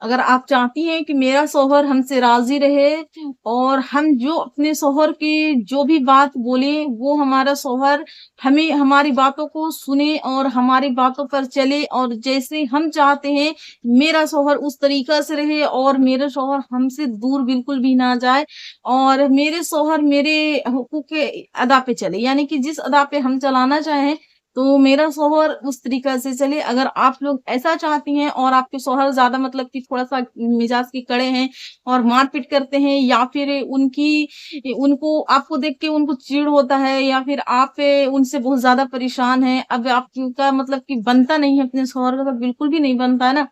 اگر آپ چاہتی ہیں کہ میرا شوہر ہم سے راضی رہے اور ہم جو اپنے شوہر کی جو بھی بات بولیں وہ ہمارا شوہر ہمیں ہماری باتوں کو سنے اور ہماری باتوں پر چلے، اور جیسے ہم چاہتے ہیں میرا شوہر اس طریقہ سے رہے اور میرا شوہر ہم سے دور بالکل بھی نہ جائے، اور میرے شوہر میرے حقوق کے ادا پہ چلے، یعنی کہ جس ادا پہ ہم چلانا چاہیں تو میرا شوہر اس طریقہ سے چلے۔ اگر آپ لوگ ایسا چاہتی ہیں اور آپ کے شوہر زیادہ مطلب کہ تھوڑا سا مزاج کے کڑے ہیں اور مار پیٹ کرتے ہیں، یا پھر ان کو آپ کو دیکھ کے ان کو چڑ ہوتا ہے، یا پھر آپ ان سے بہت زیادہ پریشان ہیں، اب آپ کا مطلب کہ بنتا نہیں ہے اپنے شوہر کا، تو بالکل بھی نہیں بنتا ہے نا۔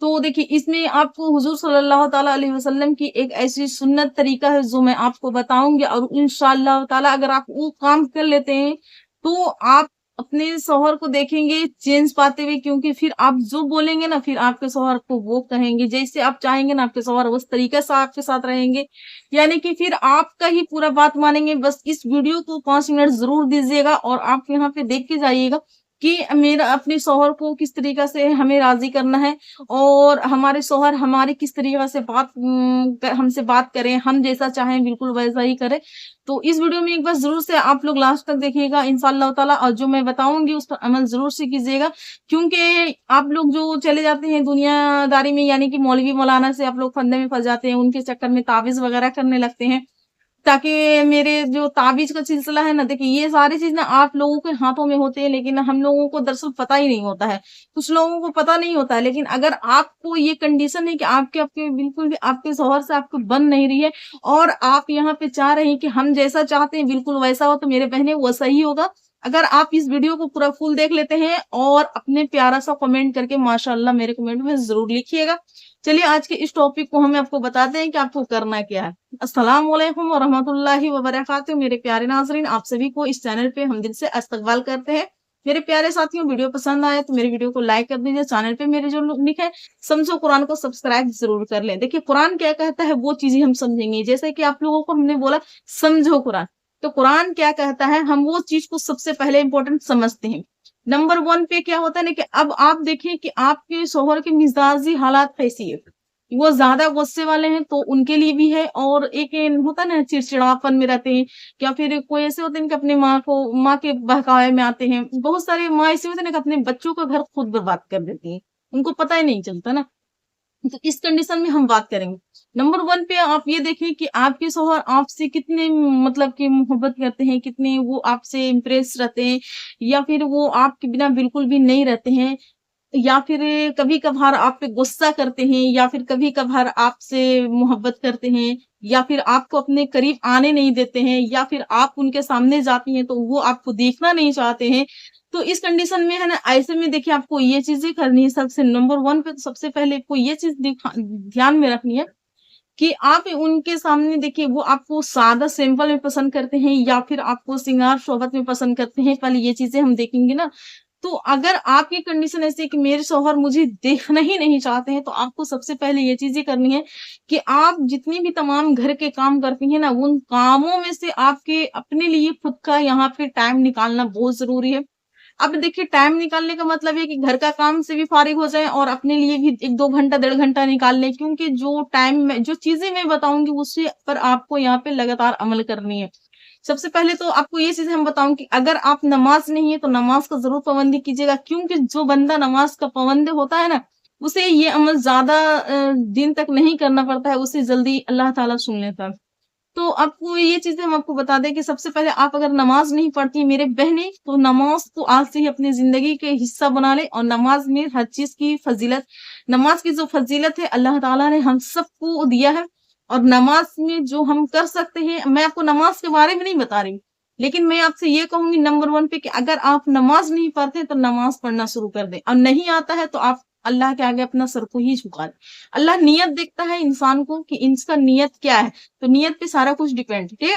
تو دیکھیے اس میں آپ کو حضور صلی اللہ تعالیٰ علیہ وسلم کی ایک ایسی سنت طریقہ ہے جو میں آپ کو بتاؤں گی، اور انشاءاللہ تعالیٰ اگر آپ وہ کام کر لیتے ہیں تو آپ اپنے شوہر کو دیکھیں گے چینج پاتے ہوئے، کیونکہ پھر آپ جو بولیں گے نا پھر آپ کے شوہر کو وہ کہیں گے، جیسے آپ چاہیں گے نا آپ کے شوہر اس طریقے سے آپ کے ساتھ رہیں گے، یعنی کہ پھر آپ کا ہی پورا بات مانیں گے۔ بس اس ویڈیو کو 5 منٹ ضرور دیجیے گا، اور آپ یہاں پہ دیکھ کے جائیے گا کہ میرا اپنے شوہر کو کس طریقہ سے ہمیں راضی کرنا ہے، اور ہمارے شوہر ہماری کس طریقے سے ہم سے بات کریں، ہم جیسا چاہیں بالکل ویسا ہی کریں۔ تو اس ویڈیو میں ایک بار ضرور سے آپ لوگ لاسٹ تک دیکھیے گا انشاءاللہ تعالیٰ، اور جو میں بتاؤں گی اس پر عمل ضرور سے کیجیے گا، کیونکہ آپ لوگ جو چلے جاتے ہیں دنیا داری میں، یعنی کہ مولوی مولانا سے آپ لوگ پھندے میں پھنس جاتے ہیں، ان کے چکر میں تعویذ وغیرہ کرنے لگتے ہیں تاکہ میرے جو تعویذ کا سلسلہ ہے نا، دیکھیں یہ ساری چیز نا آپ لوگوں کے ہاتھوں میں ہوتے ہیں، لیکن ہم لوگوں کو دراصل پتہ ہی نہیں ہوتا ہے، کچھ لوگوں کو پتہ نہیں ہوتا ہے۔ لیکن اگر آپ کو یہ کنڈیشن ہے کہ آپ کے بالکل بھی آپ کے شوہر سے آپ کو بن نہیں رہی ہے، اور آپ یہاں پہ چاہ رہے ہیں کہ ہم جیسا چاہتے ہیں بالکل ویسا ہو، تو میرے بہنیں وہ صحیح ہوگا اگر آپ اس ویڈیو کو پورا فل دیکھ لیتے ہیں اور اپنے پیارا سا کمنٹ کر کے ماشاءاللہ میرے کمنٹ میں ضرور لکھیے گا۔ چلیے آج کے اس ٹاپک کو ہم آپ کو بتاتے ہیں کہ آپ کو کرنا کیا ہے۔ السلام علیکم ورحمۃ اللہ وبرکاتہ، میرے پیارے ناظرین، آپ سبھی کو اس چینل پہ ہم دل سے استقبال کرتے ہیں۔ میرے پیارے ساتھیوں، ویڈیو پسند آئے تو میرے ویڈیو کو لائک کر دیجیے، چینل پہ میرے جو لکھ ہے سمجھو قرآن کو سبسکرائب ضرور کر لیں۔ دیکھیے قرآن کیا کہتا ہے وہ چیزیں ہم سمجھیں گے، جیسے کہ آپ لوگوں کو ہم نے بولا سمجھو قرآن، تو قرآن کیا کہتا ہے ہم وہ چیز کو سب سے پہلے امپورٹنٹ سمجھتے ہیں۔ نمبر 1 پہ کیا ہوتا ہے نا کہ اب آپ دیکھیں کہ آپ کے شوہر کے مزاجی حالات کیسی ہے، وہ زیادہ غصے والے ہیں تو ان کے لیے بھی ہے، اور ایک ہوتا ہے نا چڑچڑاپن میں رہتے ہیں، یا پھر کوئی ایسے ہوتے ہیں کہ اپنے ماں کے بہکاوے میں آتے ہیں، بہت سارے ماں ایسے ہوتے ہیں کہ اپنے بچوں کا گھر خود برباد کر دیتی ہیں، ان کو پتہ ہی نہیں چلتا نا۔ تو اس کنڈیشن میں ہم بات کریں گے۔ نمبر 1 پہ آپ یہ دیکھیں کہ آپ کے شوہر آپ سے کتنے مطلب کہ محبت کرتے ہیں، کتنے وہ آپ سے امپریس رہتے ہیں، یا پھر وہ آپ کے بنا بالکل بھی نہیں رہتے ہیں، یا پھر کبھی کبھار آپ پہ غصہ کرتے ہیں، یا پھر کبھی کبھار آپ سے محبت کرتے ہیں، یا پھر آپ کو اپنے قریب آنے نہیں دیتے ہیں، یا پھر آپ ان کے سامنے جاتی ہیں تو وہ آپ کو دیکھنا نہیں چاہتے ہیں۔ تو اس کنڈیشن میں ہے نا، ایسے میں دیکھیں آپ کو یہ چیزیں کرنی ہے، سب سے نمبر 1 پہ سب سے پہلے آپ کو یہ چیز دھیان میں رکھنی ہے کہ آپ ان کے سامنے دیکھیے وہ آپ کو سادہ سمپل میں پسند کرتے ہیں، یا پھر آپ کو سنگار شوبت میں پسند کرتے ہیں، پہلے یہ چیزیں ہم دیکھیں گے نا۔ تو اگر آپ کی کنڈیشن ایسی ہے کہ میرے شوہر مجھے دیکھنا ہی نہیں چاہتے ہیں، تو آپ کو سب سے پہلے یہ چیزیں کرنی ہے کہ آپ جتنی بھی تمام گھر کے کام کرتی ہیں نا، ان کاموں میں سے آپ کے اپنے لیے خود کا یہاں پہ ٹائم نکالنا بہت ضروری ہے۔ اب دیکھیے ٹائم نکالنے کا مطلب ہے کہ گھر کا کام سے بھی فارغ ہو جائیں اور اپنے لیے بھی 1-2 گھنٹہ 1.5 گھنٹہ نکال لیں، کیونکہ جو ٹائم میں جو چیزیں میں بتاؤں گی اس پر آپ کو یہاں پہ لگاتار عمل کرنی ہے۔ سب سے پہلے تو آپ کو یہ چیزیں ہم بتاؤں کہ اگر آپ نماز نہیں ہے تو نماز کا ضرور پابندی کیجیے گا، کیونکہ جو بندہ نماز کا پابند ہوتا ہے نا اسے یہ عمل زیادہ دن تک نہیں کرنا پڑتا ہے، اسے جلدی اللہ تعالیٰ سن لیتا ہے۔ تو آپ کو یہ چیزیں ہم آپ کو بتا دیں کہ سب سے پہلے آپ اگر نماز نہیں پڑھتی میرے بہنیں تو نماز کو آج سے ہی اپنی زندگی کے حصہ بنا لیں، اور نماز میں ہر چیز کی فضیلت، نماز کی جو فضیلت ہے اللہ تعالیٰ نے ہم سب کو دیا ہے، اور نماز میں جو ہم کر سکتے ہیں، میں آپ کو نماز کے بارے میں نہیں بتا رہی، لیکن میں آپ سے یہ کہوں گی نمبر 1 پہ کہ اگر آپ نماز نہیں پڑھتے تو نماز پڑھنا شروع کر دیں، اور نہیں آتا ہے تو آپ اللہ کے آگے اپنا سر کو ہی جھکا دیں۔ اللہ نیت دیکھتا ہے انسان کو کہ ان کا نیت کیا ہے، تو نیت پہ سارا کچھ ڈیپینڈ، ٹھیک ہے۔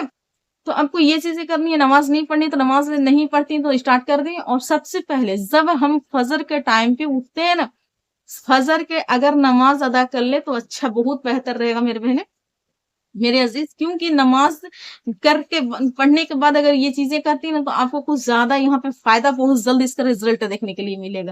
تو آپ کو یہ چیزیں کرنی ہے، نماز نہیں پڑھنی تو نماز نہیں پڑھتی تو اسٹارٹ کر دیں، اور سب سے پہلے جب ہم فجر کے ٹائم پہ اٹھتے ہیں نا، فجر کے اگر نماز ادا کر لے تو اچھا بہت بہتر رہے گا میرے بہنیں میرے عزیز، کیونکہ نماز کر کے پڑھنے کے بعد اگر یہ چیزیں کرتی ہیں نا تو آپ کو کچھ زیادہ یہاں پہ فائدہ بہت جلد اس کا رزلٹ دیکھنے کے لیے ملے گا۔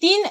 3